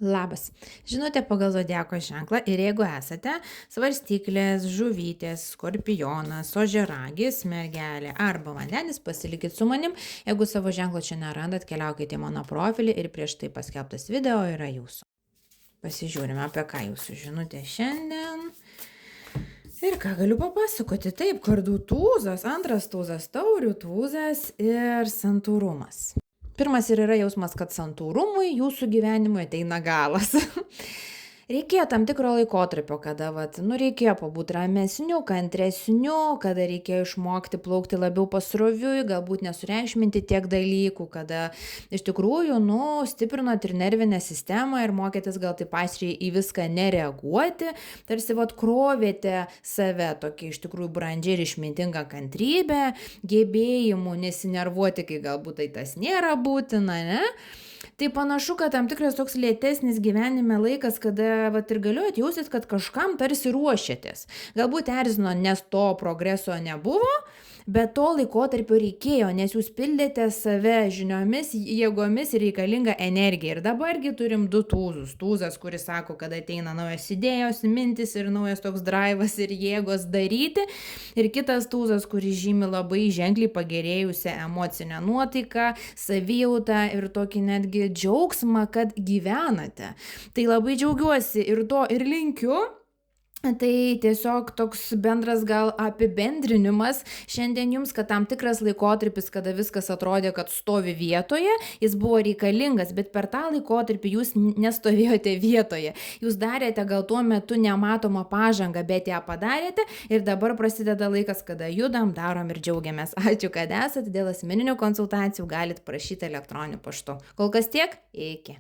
Labas. Žinote pagal zodiako ženklą ir jeigu esate svarstyklės, žuvytės, skorpionas, ožiaragis, mergelė arba vandenis, pasilikit su manim. Jeigu savo ženklo čia nerandat, keliaukite į mano profilį ir prieš tai paskelbtas video yra jūsų. Pasižiūrime, apie ką jūsų žinutė šiandien. Ir ką galiu papasakoti? Taip, kardų tūzas, antras tūzas, taurių tūzas ir santūrumas. Pirmas ir yra jausmas, kad santūrumui jūsų gyvenimui ateina galas. Reikėjo tam tikro laikotarpio, kada reikėjo pabūti ramesniu, kantresniu, kada reikėjo išmokti plaukti labiau pasroviui, galbūt nesureikšminti tiek dalykų, kada iš tikrųjų, stiprinot ir nervinę sistemą ir mokėtės gal taip aštriai į viską nereaguoti, tarsi krovėte save tokį iš tikrųjų brandžią ir išmintingą kantrybę, gebėjimų nesinervuoti, kai galbūt tai tas nėra būtina, ne? Tai panašu, kad tam tikras toks lėtesnis gyvenime laikas, kada ir galiu atjausit, kad kažkam tarsi ruošiatės. Galbūt erzino, nes to progreso nebuvo, bet to laikotarpio reikėjo, nes jūs pildėte save žiniomis, jėgomis ir reikalingą energiją. Ir dabargi turim du tūzus. Tūzas, kuris sako, kad ateina naujos idėjos, mintis ir naujas toks draivas ir jėgos daryti. Ir kitas tūzas, kuris žymi labai ženkliai pagerėjusią emocinę nuotaiką, savijautą ir tokį netgi džiaugsmą, kad gyvenate. Tai labai džiaugiuosi ir to ir linkiu. Tai tiesiog toks bendras gal apibendrinimas šiandien jums, kad tam tikras laikotarpis, kada viskas atrodė, kad stovi vietoje, jis buvo reikalingas, bet per tą laikotarpį jūs nestovėjote vietoje. Jūs darėte gal tuo metu nematomą pažangą, bet ją padarėte ir dabar prasideda laikas, kada judam, darom ir džiaugiamės. Ačiū, kad esate. Dėl asmeninių konsultacijų galit prašyti elektroniniu paštu. Kol kas tiek, iki.